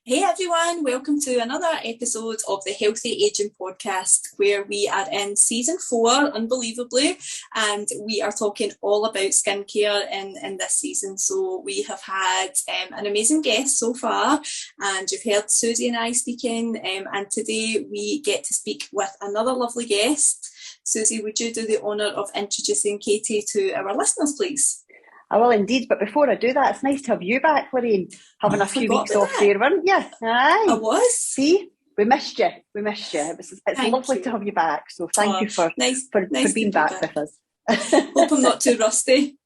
Hey everyone, welcome to another episode of the Healthy Aging Podcast, where we are in season 4, unbelievably, and we are talking all about skincare in this season. So we have had an amazing guest so far, and you've heard Susie and I speaking, and today we get to speak with another lovely guest. Susie, would you do the honour of introducing Katie to our listeners, please? I will indeed, but before I do that, it's nice to have you back, Lorraine. Having a few weeks off there, weren't you? Aye. I was. See, we missed you. It's lovely to have you back. So thank you for being back with us. Hope I'm not too rusty.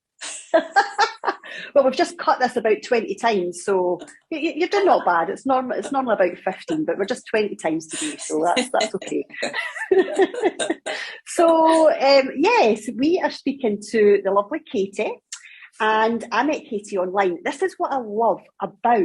Well, we've just cut this about 20 times, so you're doing not bad. It's normally about 15, but we're just 20 times today, so that's okay. So, yes, we are speaking to the lovely Katie. And I met Katie online. This is what I love about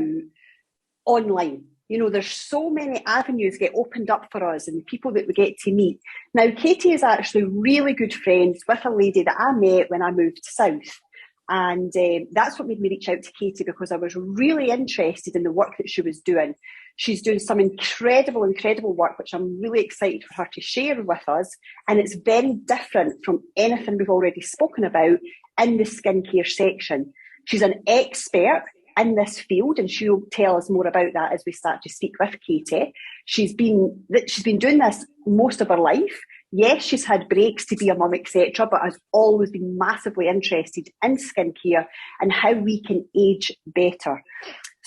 online. You know, there's so many avenues get opened up for us and people that we get to meet. Now, Katie is actually really good friends with a lady that I met when I moved south. And that's what made me reach out to Katie, because I was really interested in the work that she was doing. She's doing some incredible work, which I'm really excited for her to share with us. And it's very different from anything we've already spoken about in the skincare section. She's an expert in this field, and she'll tell us more about that as we start to speak with Katie. She's been doing this most of her life. Yes, she's had breaks to be a mum, etc., but has always been massively interested in skincare and how we can age better.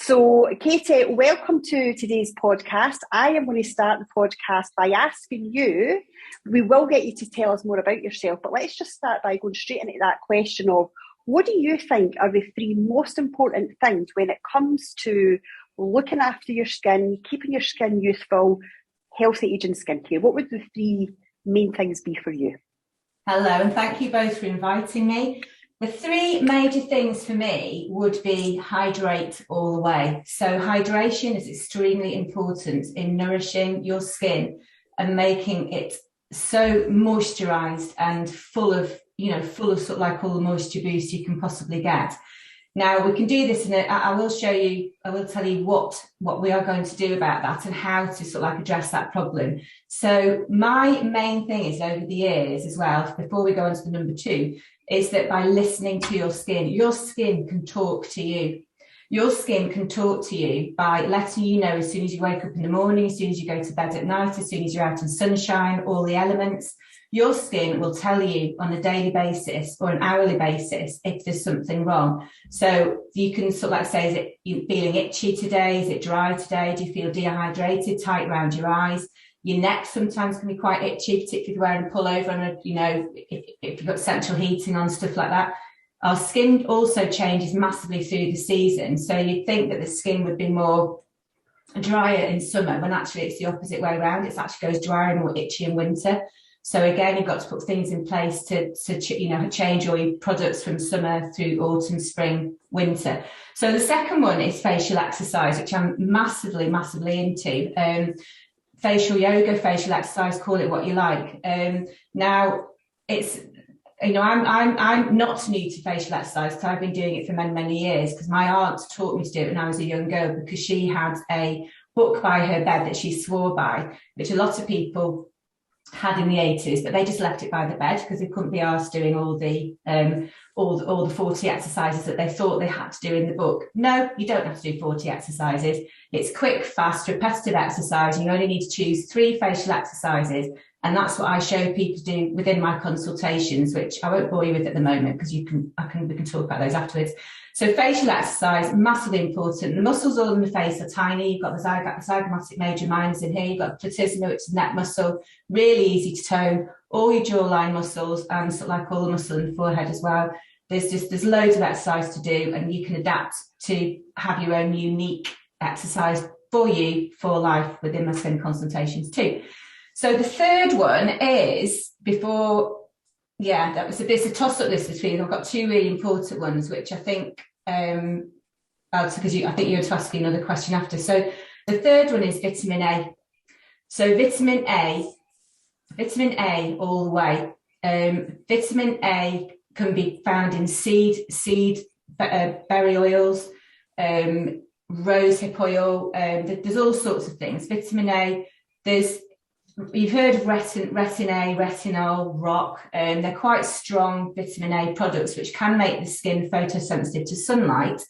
So, Katie, welcome to today's podcast. I am going to start the podcast by asking you, we will get you to tell us more about yourself, but let's just start by going straight into that question of, what do you think are the 3 most important things when it comes to looking after your skin, keeping your skin youthful, healthy aging skincare? What would the 3 main things be for you? Hello, and thank you both for inviting me. The 3 major things for me would be hydrate all the way. So hydration is extremely important in nourishing your skin and making it so moisturized and full of sort of like all the moisture boost you can possibly get. Now we can do this I will tell you what we are going to do about that and how to sort of like address that problem. So my main thing is, over the years as well, before we go on to the number 2, is that by listening to your skin can talk to you. Your skin can talk to you by letting you know as soon as you wake up in the morning, as soon as you go to bed at night, as soon as you're out in sunshine, all the elements. Your skin will tell you on a daily basis or an hourly basis if there's something wrong. So you can sort of like say, is it feeling itchy today? Is it dry today? Do you feel dehydrated, tight around your eyes? Your neck sometimes can be quite itchy, particularly if you're wearing a pullover and if you've got central heating on, stuff like that. Our skin also changes massively through the season. So you'd think that the skin would be more drier in summer, when actually it's the opposite way around. It actually goes drier and more itchy in winter. So again, you've got to put things in place to change all your products from summer through autumn, spring, winter. So the second one is facial exercise, which I'm massively into. Facial yoga, facial exercise, call it what you like. Now it's, I'm not new to facial exercise, because I've been doing it for many years, because my aunt taught me to do it when I was a young girl, because she had a book by her bed that she swore by, which a lot of people had in the 80s, but they just left it by the bed because they couldn't be asked doing all the 40 exercises that they thought they had to do in the book. No, you don't have to do 40 exercises. It's quick, fast, repetitive exercise. You only need to choose 3 facial exercises, and that's what I show people to do within my consultations, which I won't bore you with at the moment, because we can talk about those afterwards. So facial exercise, massively important. The muscles all in the face are tiny. You've got the zygomatic major minors in here. You've got the platysma, which is neck muscle, really easy to tone. All your jawline muscles, and sort of like all the muscle in the forehead as well. There's loads of exercise to do, and you can adapt to have your own unique exercise for you for life within my skin consultations too. So the third one is it's a toss-up list between. I've got 2 really important ones, which I think, because I think you were to ask me another question after. So the third one is vitamin A. So vitamin A all the way. Vitamin A can be found in seed berry oils, rosehip oil, there's all sorts of things. Vitamin A, you've heard of retin A, retinol, rock, they're quite strong vitamin A products which can make the skin photosensitive to sunlight.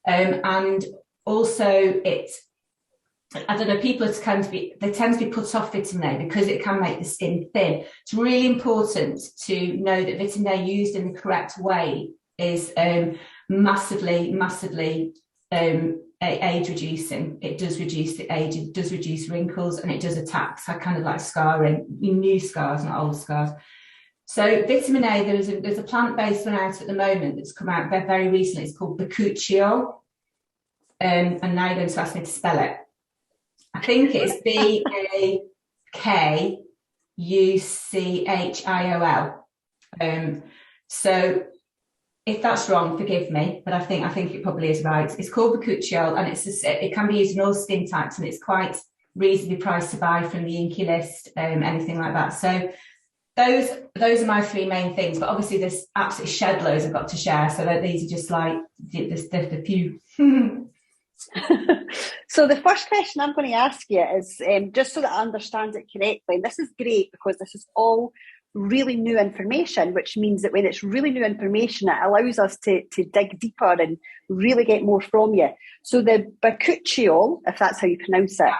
And also I don't know, people tend to be put off vitamin A because it can make the skin thin. It's really important to know that vitamin A used in the correct way is massively age reducing. It does reduce the age, it does reduce wrinkles, and it does attack kind of like scarring, new scars, not old scars. So vitamin A, there's a plant-based one out at the moment that's come out very recently. It's called Cocoahous, and now you're going to ask me to spell it. I think it's BAKUCHIOL. So if that's wrong, forgive me, but I think it probably is right. It's called Cocoahous, and it can be used in all skin types, and it's quite reasonably priced to buy from the Inky list, anything like that. So those are my three main things, but obviously there's absolutely shed loads I've got to share, so that these are just like the few. So the first question I'm going to ask you is, just so that I understand it correctly, and this is great because this is all really new information, which means that when it's really new information, it allows us to dig deeper and really get more from you. So the bakuchiol, if that's how you pronounce it,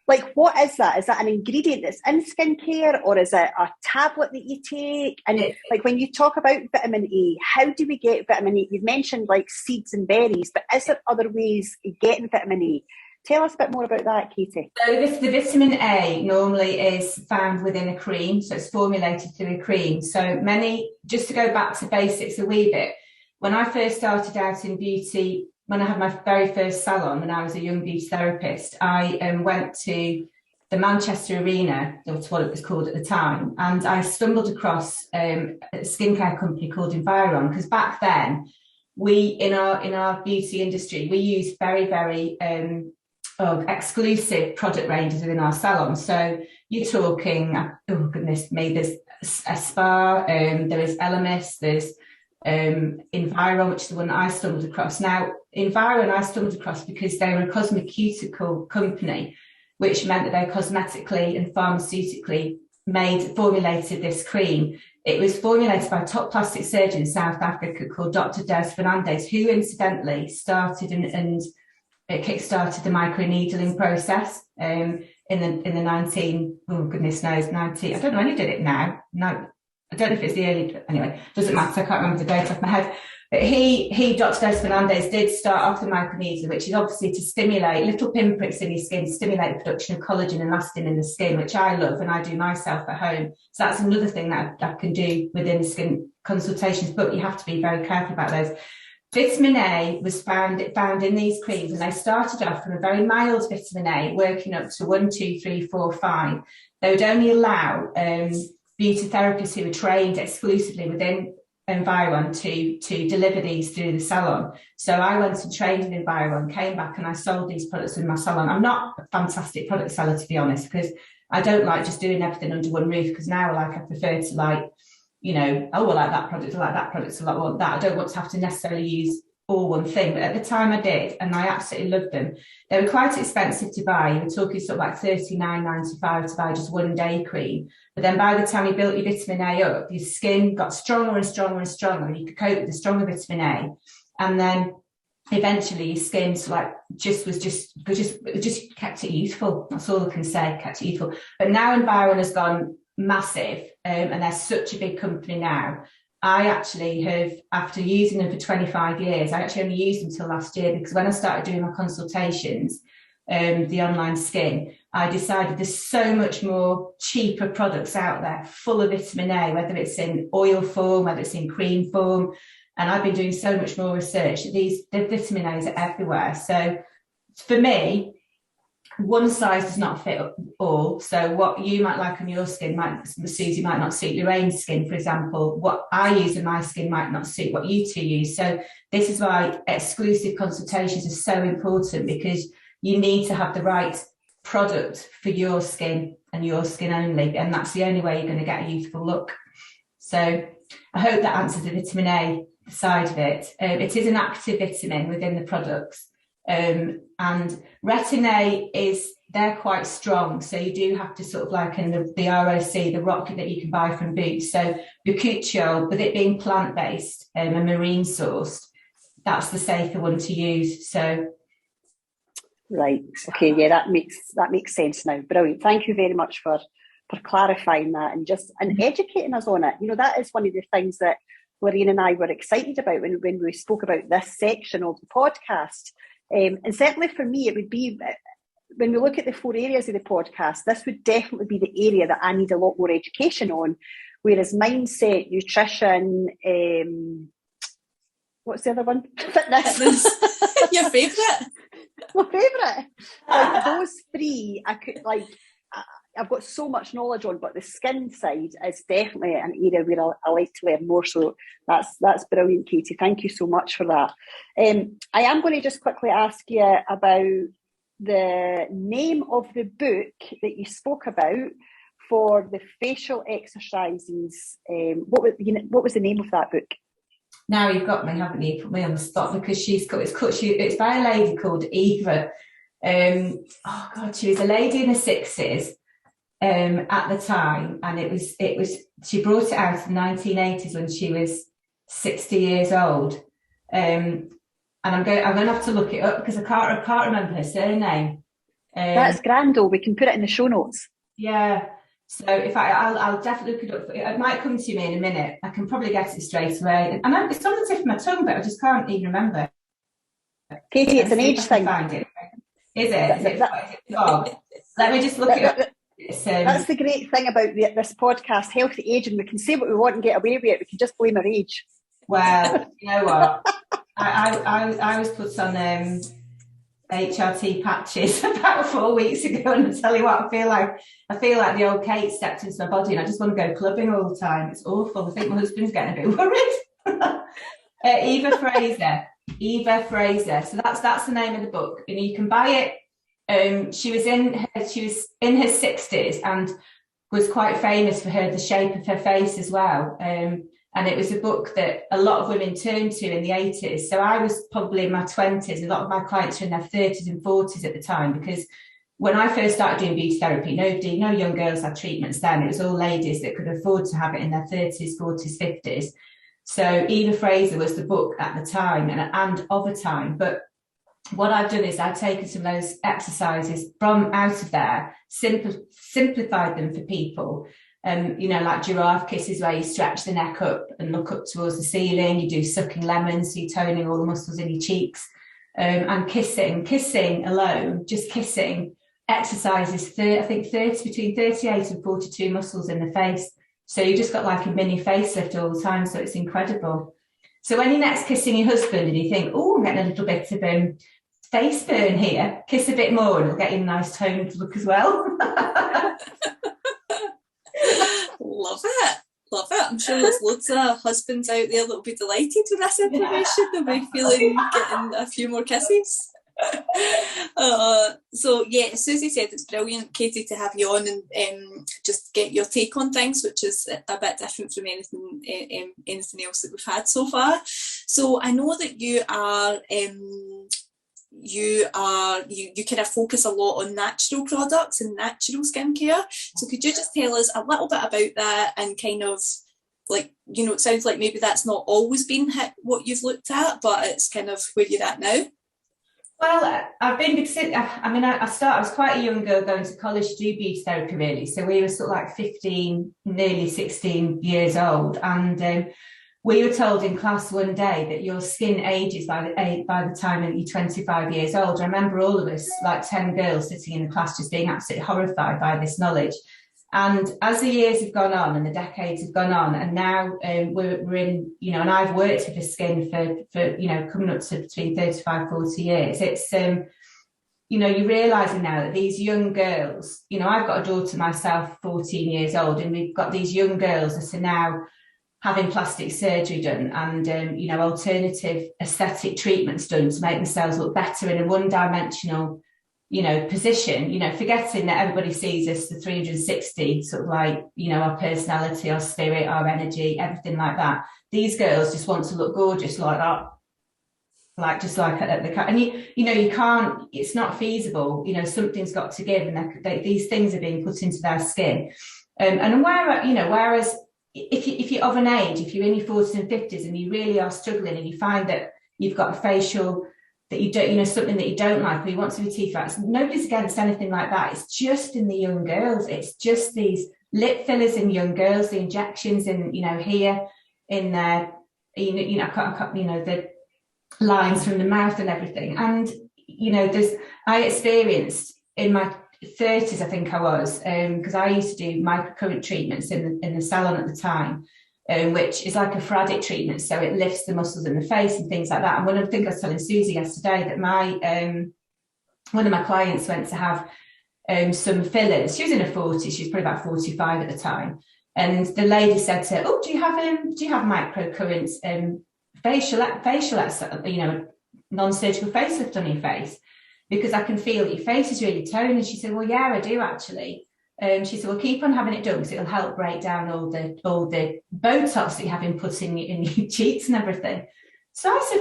like, what is that? Is that an ingredient that's in skincare, or is it a tablet that you take? And like, when you talk about vitamin A, how do we get vitamin A? You've mentioned like seeds and berries, but is there other ways of getting vitamin A? Tell us a bit more about that, Katie. So the vitamin A normally is found within a cream, so it's formulated through a cream. So just to go back to basics a wee bit, when I first started out in beauty, when I had my very first salon, when I was a young beauty therapist, I went to the Manchester Arena, that's what it was called at the time, and I stumbled across a skincare company called Environ, because back then, in our beauty industry, we used very, very exclusive product ranges within our salon. So you're talking, oh goodness me, there's a spa, there is Elemis, there's Environ, which is the one that I stumbled across. Now, Environ I stumbled across because they were a cosmeceutical company, which meant that they cosmetically and pharmaceutically formulated this cream. It was formulated by a top plastic surgeon in South Africa called Dr. Des Fernandez, who incidentally started and kick-started the microneedling process in the 90, I don't know when he did it now. No, I don't know if it's the early, anyway, doesn't matter, I can't remember the date off my head. But Dr. Des Fernandez, did start off the microneedling, which is obviously to stimulate little pinpricks in your skin, to stimulate the production of collagen and elastin in the skin, which I love and I do myself at home. So that's another thing that I can do within the skin consultations, but you have to be very careful about those. Vitamin A was found in these creams, and they started off from a very mild vitamin A, working up to 1, 2, 3, 4, 5. They would only allow beauty therapists who were trained exclusively within Environ to deliver these through the salon. So I went and trained in Environ, came back, and I sold these products in my salon. I'm not a fantastic product seller, to be honest, because I don't like just doing everything under one roof, because now I prefer to like I like that product, I like that product, I want that. I don't want to have to necessarily use all one thing. But at the time I did, and I absolutely loved them. They were quite expensive to buy. You were talking sort of like $39.95 to buy just one day cream. But then by the time you built your vitamin A up, your skin got stronger and stronger and stronger, and you could cope with the stronger vitamin A. And then eventually your skin just kept it youthful. That's all I can say, kept it youthful. But now Environ has gone massive, and they're such a big company now. I actually have, after using them for 25 years, I actually only used them until last year, because when I started doing my consultations, the online skin, I decided there's so much more cheaper products out there full of vitamin A, whether it's in oil form, whether it's in cream form. And I've been doing so much more research. The vitamin A's are everywhere. So for me, one size does not fit all. So what you might like on your skin, Susie, might not suit Lorraine's skin, for example. What I use in my skin might not suit what you two use. So this is why exclusive consultations are so important, because you need to have the right product for your skin and your skin only. And that's the only way you're going to get a youthful look. So I hope that answers the vitamin A side of it. It is an active vitamin within the products. And Retin-A they're quite strong. So you do have to sort of like in the ROC, the rocket that you can buy from Boots. So Bakuchiol, with it being plant-based and marine sourced, that's the safer one to use. So right, okay, yeah, that makes sense now. Brilliant. Thank you very much for clarifying that and educating us on it. You know, that is one of the things that Lorraine and I were excited about when we spoke about this section of the podcast. And certainly for me, it would be, when we look at the 4 areas of the podcast, this would definitely be the area that I need a lot more education on. Whereas mindset, nutrition, what's the other one? Fitness. Your favourite? My favourite. Like those 3, I've got so much knowledge on, but the skin side is definitely an area where I like to learn more. So that's brilliant, Katie. Thank you so much for that. I am going to just quickly ask you about the name of the book that you spoke about for the facial exercises. What was the name of that book? Now you've got me, haven't you? Put me on the spot, because it's by a lady called Eva. Oh God, she was a lady in her 60s at the time, and it was she brought it out in the 1980s when she was 60 years old. And I'm going to have to look it up because I can't remember her surname. That's grand, though. We can put it in the show notes. Yeah. So I'll definitely look it up. It might come to me in a minute. I can probably get it straight away. And it's on the tip of my tongue, but I just can't even remember. Katie, it's an age thing. Find it. Is it? Let me just look it up. That's the great thing about this podcast, healthy aging. We can say what we want and get away with it. We can just blame our age. Well, you know what? I was put on HRT patches about 4 weeks ago, and I tell you what, I feel like the old Kate stepped into my body, and I just want to go clubbing all the time. It's awful. I think my husband's getting a bit worried. Eva Fraser. So that's the name of the book. You know, you can buy it. She was in her 60s and was quite famous for the shape of her face as well. And it was a book that a lot of women turned to in the 80s. So I was probably in my 20s. A lot of my clients were in their 30s and 40s at the time, because when I first started doing beauty therapy, no young girls had treatments then. It was all ladies that could afford to have it in their 30s, 40s, 50s. So Eva Fraser was the book at the time and of a time. But what I've done is I've taken some of those exercises from out of there, simplified them for people. You know, like giraffe kisses, where you stretch the neck up and look up towards the ceiling. You do sucking lemons, so you're toning all the muscles in your cheeks. And kissing alone, just kissing, exercises between 38 and 42 muscles in the face. So you just got like a mini facelift all the time. So it's incredible. So when you're next kissing your husband and you think, oh, I'm getting a little bit of face burn here, kiss a bit more and it'll get you a nice toned look as well. Love it. I'm sure there's loads of husbands out there that will be delighted with this information. They'll be getting a few more kisses. So yeah, Susie said it's brilliant, Katie, to have you on and just get your take on things, which is a bit different from anything else that we've had so far. So I know that you kind of focus a lot on natural products and natural skincare. So could you just tell us a little bit about that, and kind of like, you know, it sounds like maybe that's not always been what you've looked at, but it's kind of where you're at now. Well, I was quite a young girl going to college to do beauty therapy, really. So we were sort of like 15, nearly 16 years old. And we were told in class one day that your skin ages by the time that you're 25 years old. I remember all of us, like 10 girls sitting in the class, just being absolutely horrified by this knowledge. And as the years have gone on and the decades have gone on, and now we're in, you know, and I've worked with the skin for you know, coming up to between 35, 40 years. It's, you know, you're realising now that these young girls, you know, I've got a daughter myself, 14 years old, and we've got these young girls that are now having plastic surgery done and, you know, alternative aesthetic treatments done to make themselves look better in a one-dimensional, you know, position, you know, forgetting that everybody sees us the 360, sort of like, you know, our personality, our spirit, our energy, everything like that. These girls just want to look gorgeous like that. like just like at the and you can't, it's not feasible, something's got to give, and these things are being put into their skin, and whereas if you're of an age, if you're in your 40s and 50s and you really are struggling and you find that you've got a facial that you don't, something that you don't like, or you want to be teeth whites, nobody's against anything like that. It's just in the young girls, it's just these lip fillers in young girls, the injections in, here in their, the lines from the mouth and everything. And I experienced in my 30s, I think I was, because I used to do microcurrent treatments in the salon at the time, which is like a Fradic treatment, so it lifts the muscles in the face and things like that. And I think I was telling Susie yesterday that my one of my clients went to have some fillers. She was in her 40s, she was probably about 45 at the time, and the lady said to her, "Oh, do you have microcurrents facial non-surgical facelift on your face? Because I can feel that your face is really toned." And she said, "Well, yeah, I do actually." She said, "Well, keep on having it done because it'll help break down all the Botox that you have been putting in your cheeks and everything." So I said,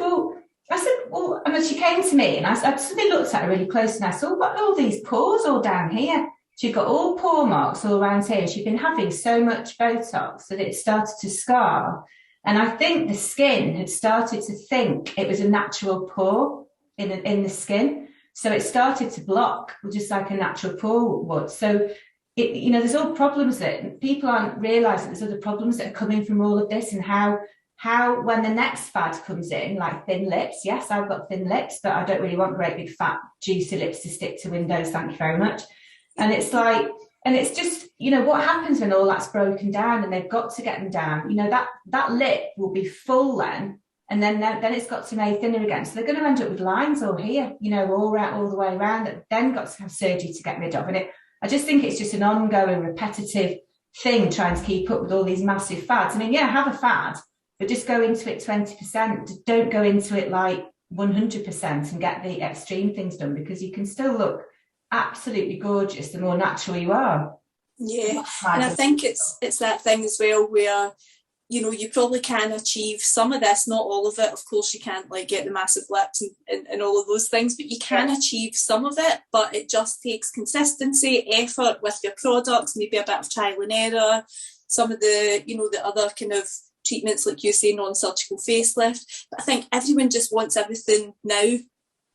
well, and then she came to me and I suddenly looked at her really close and I saw, "What are all these pores all down here?" She'd got all pore marks all around here. She'd been having so much Botox that it started to scar. And I think the skin had started to think it was a natural pore in the skin. So it started to block, just like a natural pore would. So there's all problems that people aren't realising. There's other problems that are coming from all of this, and how when the next fad comes in, like thin lips. Yes, I've got thin lips, but I don't really want great big fat juicy lips to stick to windows. Thank you very much. And it's like, and it's just, what happens when all that's broken down, and they've got to get them down. That lip will be full then. And then it's got to be made thinner again. So they're going to end up with lines all here, all the way around, that then got to have surgery to get rid of. And I just think it's just an ongoing, repetitive thing trying to keep up with all these massive fads. I mean, yeah, have a fad, but just go into it 20%. Don't go into it like 100% and get the extreme things done, because you can still look absolutely gorgeous the more natural you are. Yeah, and I think it's that thing as well where, you probably can achieve some of this, not all of it. Of course, you can't like get the massive lips and all of those things, but you can achieve some of it. But it just takes consistency, effort with your products, maybe a bit of trial and error. Some of the, the other kind of treatments, like you say, non-surgical facelift. But I think everyone just wants everything now.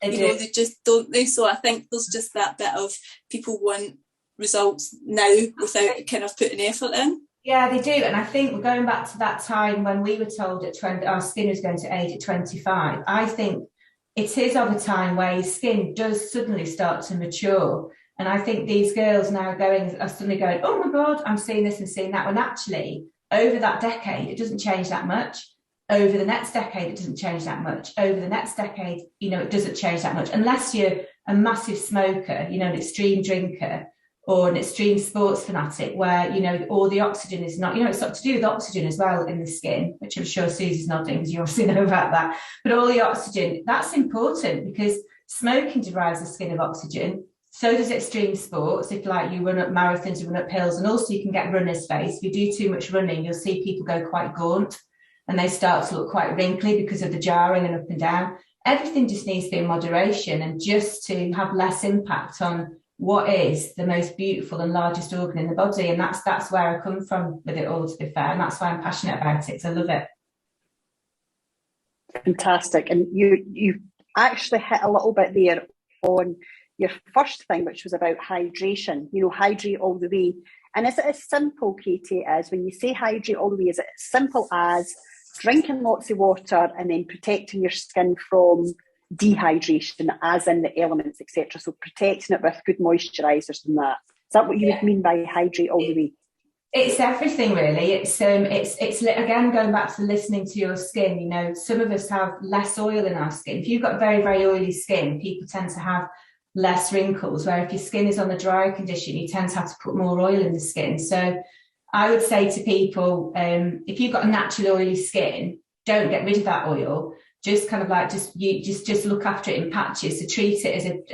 They just don't know. So I think there's just that bit of people want results now without kind of putting effort in. Yeah, they do. And I think we're going back to that time when we were told our skin was going to age at 25. I think it is of a time where your skin does suddenly start to mature. And I think these girls now are suddenly going, "Oh my God, I'm seeing this and seeing that." When actually, over that decade, it doesn't change that much. Over the next decade, it doesn't change that much. Over the next decade, it doesn't change that much. Unless you're a massive smoker, an extreme drinker, or an extreme sports fanatic, where, all the oxygen is not, it's got to do with oxygen as well in the skin, which I'm sure Susie's nodding because you obviously know about that. But all the oxygen, that's important, because smoking deprives the skin of oxygen. So does extreme sports. If you run up marathons, you run up hills, and also you can get runner's face. If you do too much running, you'll see people go quite gaunt and they start to look quite wrinkly because of the jarring and up and down. Everything just needs to be in moderation, and just to have less impact on what is the most beautiful and largest organ in the body. And that's where I come from with it all, to be fair, and that's why I'm passionate about it. I love it. Fantastic. And you actually hit a little bit there on your first thing, which was about hydration. Hydrate all the way. And is it as simple, Katie, as when you say hydrate all the way, is it as simple as drinking lots of water and then protecting your skin from dehydration, as in the elements, etc.? So protecting it with good moisturisers and that. Is that what you would mean by hydrate all the way? It's everything, really. It's again, going back to listening to your skin. Some of us have less oil in our skin. If you've got very, very oily skin, people tend to have less wrinkles, where if your skin is on the dry condition, you tend to have to put more oil in the skin. So I would say to people, if you've got a naturally oily skin, don't get rid of that oil. Just kind of like just look after it in patches. To treat it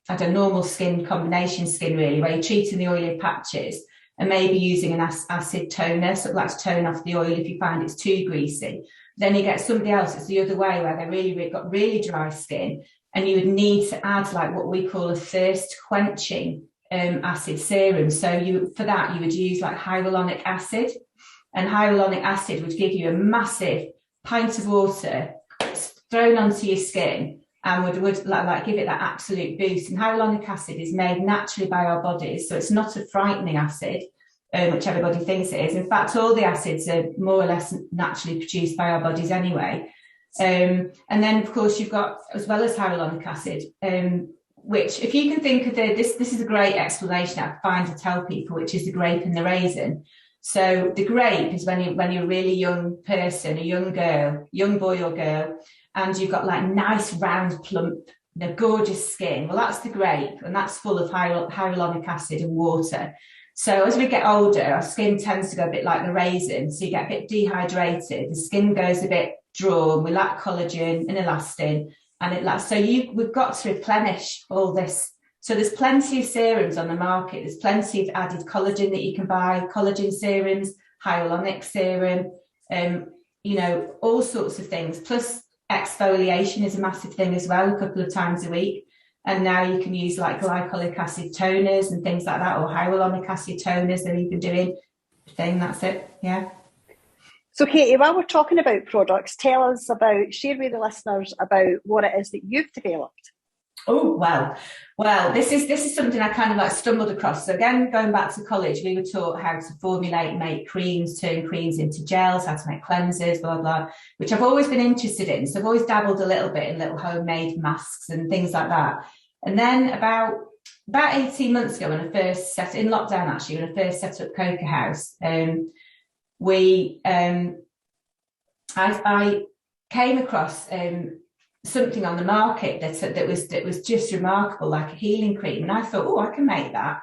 as a normal skin, combination skin, really, where you're treating the oily patches. and maybe using an acid toner, so like to tone off the oil if you find it's too greasy. Then you get somebody else that's the other way, where they've got really dry skin, and you would need to add like what we call a thirst quenching acid serum. So for that you would use like hyaluronic acid, and hyaluronic acid would give you a massive pint of water thrown onto your skin, and would like give it that absolute boost. And hyaluronic acid is made naturally by our bodies, so it's not a frightening acid, which everybody thinks it is. In fact, all the acids are more or less naturally produced by our bodies anyway. And then, of course, you've got, as well as hyaluronic acid, which, if you can think of this is a great explanation I find to tell people, which is the grape and the raisin. So the grape is when you're a really young person, a young girl, young boy or girl, and you've got like nice, round, plump, gorgeous skin. Well, that's the grape, and that's full of hyaluronic acid and water. So as we get older, our skin tends to go a bit like the raisin. So you get a bit dehydrated, the skin goes a bit drawn, we lack collagen and elastin, and we've got to replenish all this. So there's plenty of serums on the market. There's plenty of added collagen that you can buy, collagen serums, hyaluronic serum, all sorts of things. Plus exfoliation is a massive thing as well, a couple of times a week. And now you can use like glycolic acid toners and things like that, or hyaluronic acid toners. They're even doing that's it. Yeah. So Katie, while we're talking about products, share with the listeners about what it is that you've developed. Oh, well, this is something I kind of like stumbled across. So again, going back to college, we were taught how to formulate, make creams, turn creams into gels, how to make cleansers, blah, blah, which I've always been interested in. So I've always dabbled a little bit in little homemade masks and things like that. And then about 18 months ago, when I first in lockdown, actually, when I first set up Cocoahous, I came across something on the market that was just remarkable, like a healing cream, and I thought, I can make that.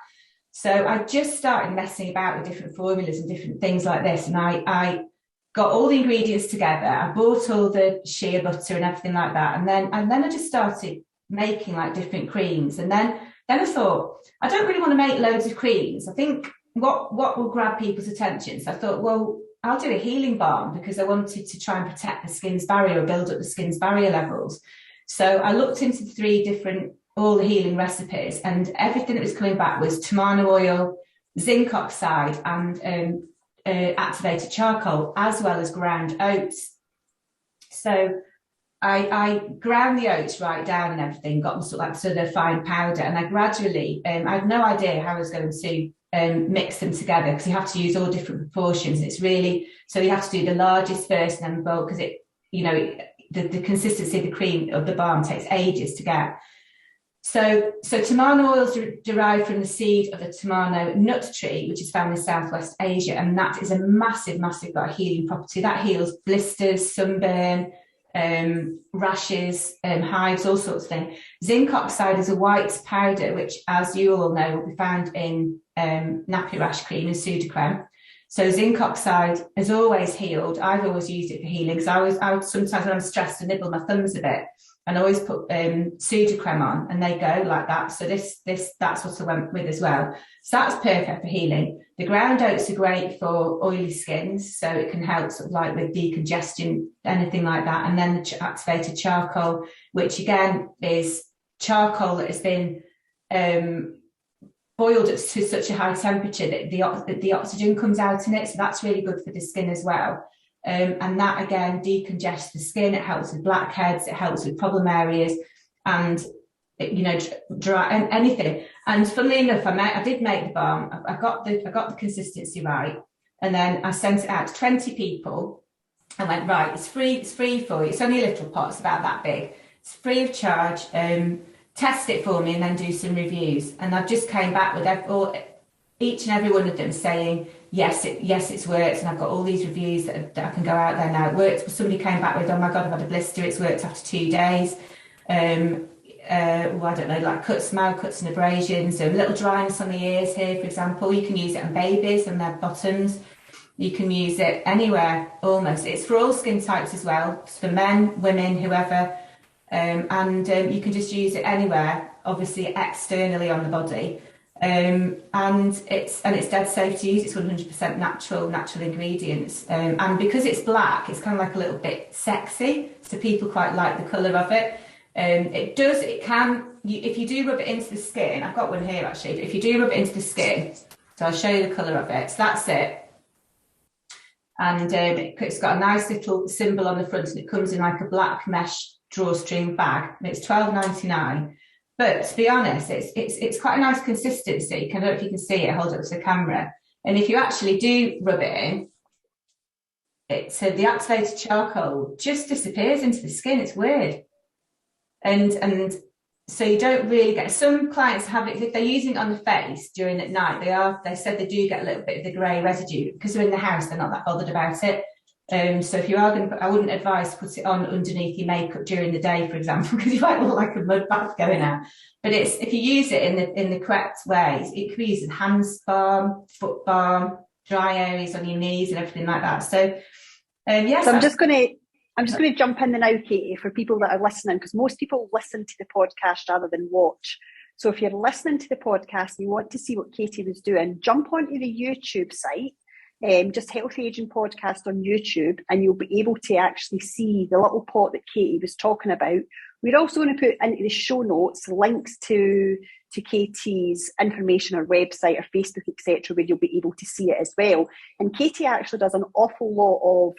So I just started messing about with different formulas and different things like this, and I got all the ingredients together. I bought all the shea butter and everything like that, and then I just started making like different creams. And then I thought, I don't really want to make loads of creams. I think what will grab people's attention. So I thought, well, I'll do a healing balm, because I wanted to try and protect the skin's barrier, or build up the skin's barrier levels. So I looked into all the healing recipes, and everything that was coming back was tamana oil, zinc oxide, and activated charcoal, as well as ground oats. So I ground the oats right down and everything, got them sort of fine powder, and I gradually, I had no idea how I was going to mix them together, because you have to use all different proportions. It's really, so you have to do the largest first and then bulk, because the consistency of the cream of the balm takes ages to get. So tamana oils are derived from the seed of the tamano nut tree, which is found in Southwest Asia, and that is a massive got a healing property. That heals blisters, sunburn, rashes, hives, all sorts of things. Zinc oxide is a white powder, which, as you all know, will be found in nappy rash cream and Sudocrem. So zinc oxide has always healed. I've always used it for healing, because I would sometimes, when I'm stressed, to nibble my thumbs a bit, and I always put Sudocrem on, and they go like that. So that's what I went with as well. So that's perfect for healing. The ground oats are great for oily skins, so it can help sort of like with decongestion, anything like that. And then the activated charcoal, which again is charcoal that has been boiled to such a high temperature that the oxygen comes out in it. So that's really good for the skin as well. And that again decongests the skin. It helps with blackheads. It helps with problem areas, and dry and anything. And funnily enough, I did make the balm. I got the consistency right, and then I sent it out to 20 people. I went, right, it's free for you. It's only a little pot. It's about that big. It's free of charge. Test it for me, and then do some reviews. And I've just came back with each and every one of them saying, yes, it's worked. And I've got all these reviews that I can go out there now. It works. Somebody came back with, oh my God, I've had a blister. It's worked after 2 days. I don't know, like mild cuts and abrasions, and little dryness on the ears here, for example. You can use it on babies and their bottoms. You can use it anywhere, almost. It's for all skin types as well. It's for men, women, whoever. And you can just use it anywhere, obviously externally on the body. And it's dead safe to use. It's 100% natural ingredients, and because it's black, it's kind of like a little bit sexy, so people quite like the colour of it. If you do rub it into the skin, I've got one here actually, but if you do rub it into the skin, so I'll show you the colour of it. So that's it. And it's got a nice little symbol on the front, and it comes in like a black mesh drawstring bag, and it's £12.99. But to be honest, it's quite a nice consistency. I don't know if you can see it, hold it up to the camera. And if you actually do rub it in, the activated charcoal just disappears into the skin. It's weird. And so you don't really get, some clients have it, if they're using it on the face during at night, they said they do get a little bit of the grey residue. Because they're in the house, they're not that bothered about it. So if you are going to I wouldn't advise to put it on underneath your makeup during the day, for example, because you might look like a mud bath going out. But if you use it in the correct ways, it can be used in hands balm, foot balm, dry areas on your knees and everything like that. So yes. So I'm just going to jump in now, Katie, for people that are listening, because most people listen to the podcast rather than watch. So if you're listening to the podcast and you want to see what Katie was doing, jump onto the YouTube site. Just Healthy Aging Podcast on YouTube, and you'll be able to actually see the little pot that Katie was talking about. We're also going to put into the show notes links to Katie's information, her website, her Facebook, etc., where you'll be able to see it as well. And Katie actually does an awful lot of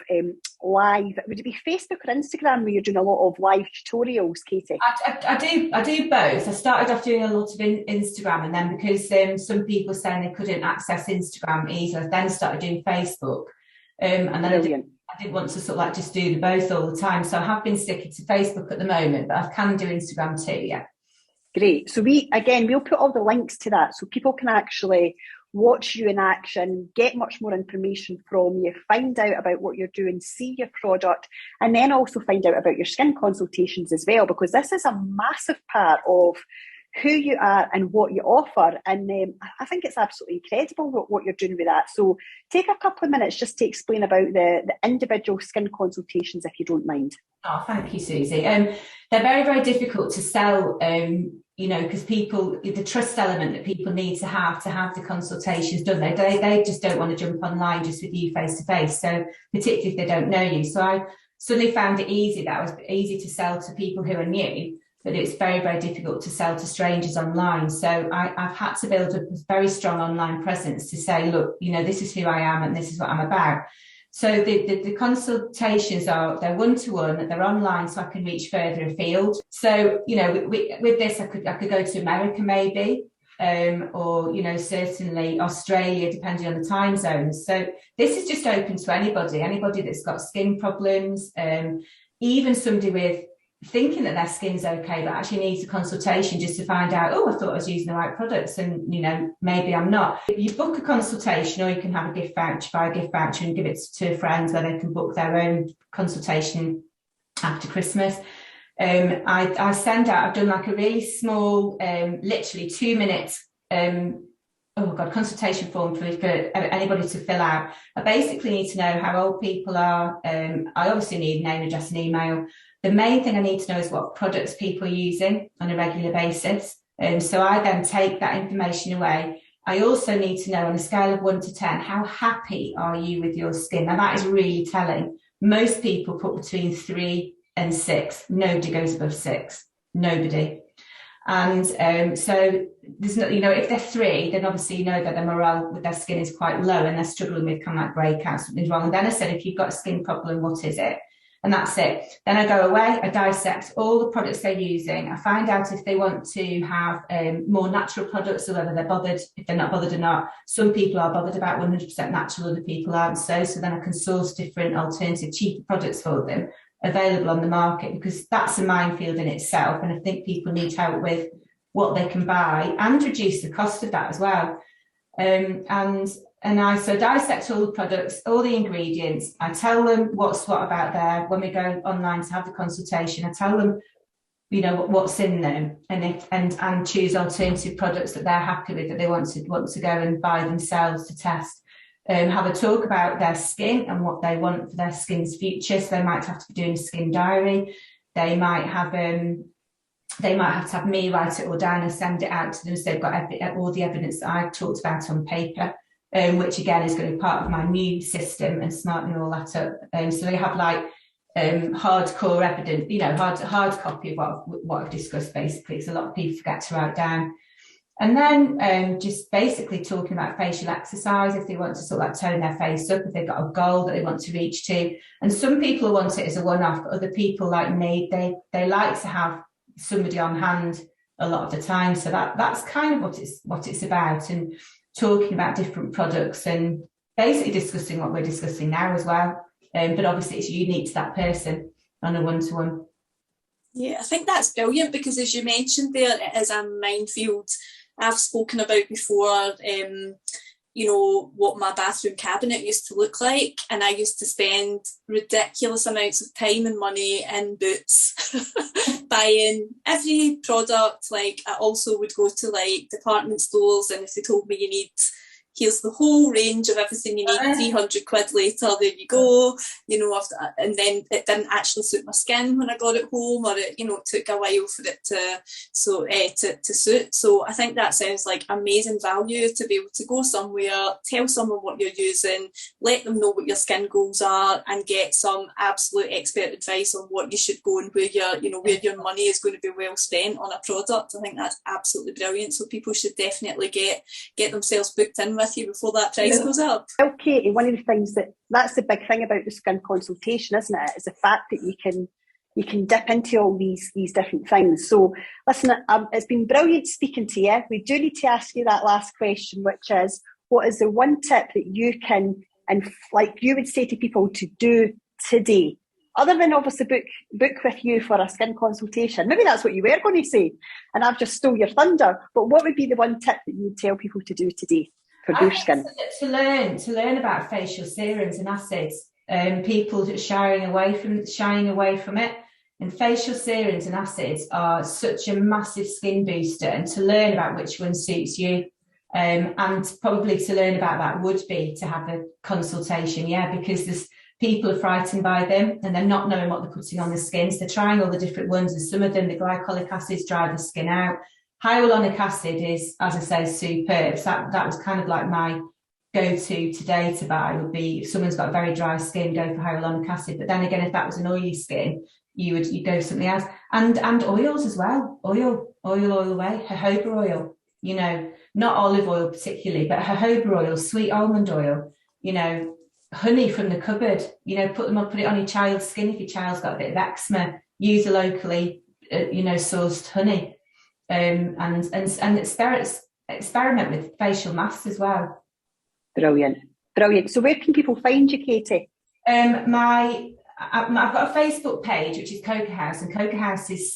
live, would it be Facebook or Instagram, where you're doing a lot of live tutorials, Katie? I do both. I started off doing a lot of Instagram, and then because some people saying they couldn't access Instagram easily, I then started doing Facebook. And then I didn't want to sort of like just do both all the time. So I have been sticking to Facebook at the moment, but I can do Instagram too, yeah. Great. So we'll put all the links to that so people can actually watch you in action, get much more information from you, find out about what you're doing, see your product, and then also find out about your skin consultations as well, because this is a massive part of who you are and what you offer. And I think it's absolutely incredible what you're doing with that. So take a couple of minutes just to explain about the individual skin consultations, if you don't mind. Oh, thank you, Susie. They're very, very difficult to sell, because the trust element that people need to have the consultations done, they just don't want to jump online just with you face to face. So particularly if they don't know you. So I suddenly found it easy to sell to people who are new, but it's very, very difficult to sell to strangers online. So I've had to build a very strong online presence to say, look, this is who I am and this is what I'm about. So the consultations they're one-to-one, they're online, so I can reach further afield. So, with this, I could go to America maybe, or, certainly Australia, depending on the time zones. So this is just open to anybody that's got skin problems, even somebody with thinking that their skin's okay, but actually needs a consultation just to find out, I thought I was using the right products and, maybe I'm not. You book a consultation, or you can have a gift voucher, buy a gift voucher and give it to friends where they can book their own consultation after Christmas. I send out, I've done like a really small, literally 2 minutes, consultation form for anybody to fill out. I basically need to know how old people are. I obviously need name, address and email. The main thing I need to know is what products people are using on a regular basis. So I then take that information away. I also need to know, on a scale of 1 to 10, how happy are you with your skin? Now that is really telling. Most people put between 3 and 6. Nobody goes above 6. Nobody. And so there's no, if they're 3, then obviously you know that their morale with their skin is quite low and they're struggling with kind of like breakouts, something's wrong. And then I said, if you've got a skin problem, what is it? And that's it. Then I go away, I dissect all the products they're using. I find out if they want to have more natural products, or whether they're bothered, if they're not bothered or not. Some people are bothered about 100% natural, other people aren't. So then I can source different alternative, cheaper products for them available on the market, because that's a minefield in itself. And I think people need help with what they can buy and reduce the cost of that as well. And I dissect all the products, all the ingredients. I tell them what's what about there. When we go online to have the consultation, I tell them, what's in them, and choose alternative products that they're happy with, that they want to go and buy themselves to test. Have a talk about their skin and what they want for their skin's future. So they might have to be doing a skin diary. They might have they might have to have me write it all down and send it out to them, so they've got all the evidence that I've talked about on paper, which again is going to be part of my new system and smartening all that up. So they have like hardcore evidence, hard copy of what I've discussed basically, because a lot of people forget to write down. And then just basically talking about facial exercise, if they want to sort of like tone their face up, if they've got a goal that they want to reach to. And some people want it as a one-off, but other people like me, they like to have somebody on hand a lot of the time. So that's kind of what it's about, and talking about different products and basically discussing what we're discussing now as well. But obviously it's unique to that person on a one-to-one. Yeah, I think that's brilliant, because as you mentioned there, it is a minefield. I've spoken about before, what my bathroom cabinet used to look like, and I used to spend ridiculous amounts of time and money in Boots buying every product. Like, I also would go to like department stores, and if they told me here's the whole range of everything you need, 300 quid later, there you go, and then it didn't actually suit my skin when I got it home, or it took a while for it to suit. So I think that sounds like amazing value, to be able to go somewhere, tell someone what you're using, let them know what your skin goals are, and get some absolute expert advice on what you should go and where your money is going to be well spent on a product. I think that's absolutely brilliant. So people should definitely get themselves booked in with you before that price goes up. Well, Katie, one of the things that's the big thing about the skin consultation, isn't it? Is the fact that you can dip into all these different things. So listen, it's been brilliant speaking to you. We do need to ask you that last question, which is, what is the one tip that you can, and like you would say to people to do today, other than obviously book with you for a skin consultation? Maybe that's what you were going to say, and I've just stole your thunder. But what would be the one tip that you would tell people to do today for your skin? To learn about facial serums and acids. People shying away from it. And facial serums and acids are such a massive skin booster, and to learn about which one suits you. And probably to learn about that would be to have a consultation, because people are frightened by them, and they're not knowing what they're putting on the skin. So they're trying all the different ones, and some of them, the glycolic acids, dry the skin out. Hyaluronic acid is, as I say, superb. So that was kind of like my go-to today to buy, would be if someone's got a very dry skin, go for hyaluronic acid. But then again, if that was an oily skin, you go for something else. And oils as well. Oil away. Jojoba oil, not olive oil particularly, but jojoba oil, sweet almond oil, honey from the cupboard, put it on your child's skin. If your child's got a bit of eczema, use a locally, sourced honey. And experiment with facial masks as well. Brilliant. So where can people find you, Katie? I've got a Facebook page, which is Cocoahous, and Cocoahous is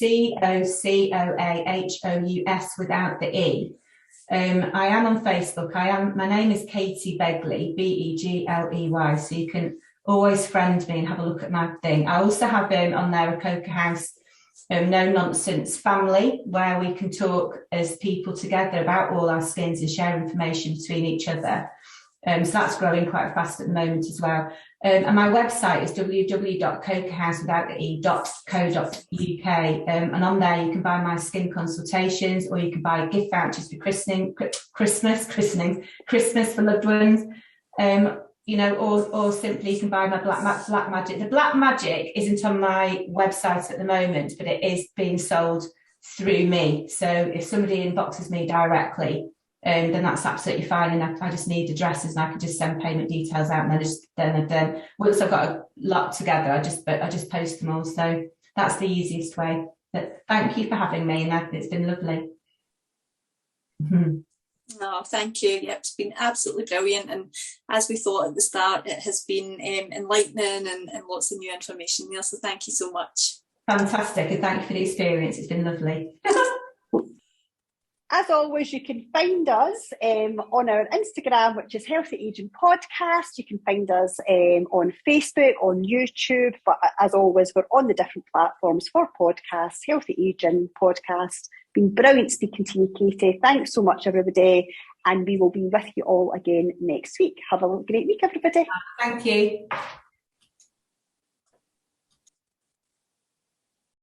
COCOAHOUS without the E. I am on Facebook. My name is Katie Begley, Begley, so you can always friend me and have a look at my thing. I also have on there a Cocoahous no nonsense family, where we can talk as people together about all our skins and share information between each other. So that's growing quite fast at the moment as well. And my website is www.cocohouse.co.uk. And on there you can buy my skin consultations, or you can buy gift vouchers for Christmas for loved ones. Or simply you can buy my Black Magic. The Black Magic isn't on my website at the moment, but it is being sold through me. So if somebody inboxes me directly, then that's absolutely fine. And I just need addresses, and I can just send payment details out. And then once I've got a lot together, I just post them all. So that's the easiest way. But thank you for having me, and it's been lovely. Mm-hmm. Oh, thank you. Yep, it's been absolutely brilliant, and as we thought at the start, it has been enlightening and lots of new information there, so thank you so much. Fantastic, and thank you for the experience. It's been lovely. As always, you can find us on our Instagram, which is Healthy Aging Podcast. You can find us on Facebook, on YouTube, but as always, we're on the different platforms for podcasts. Healthy Aging Podcast. Been brilliant speaking to you, Katie. Thanks so much, everybody, and we will be with you all again next week. Have a great week, everybody. Thank you.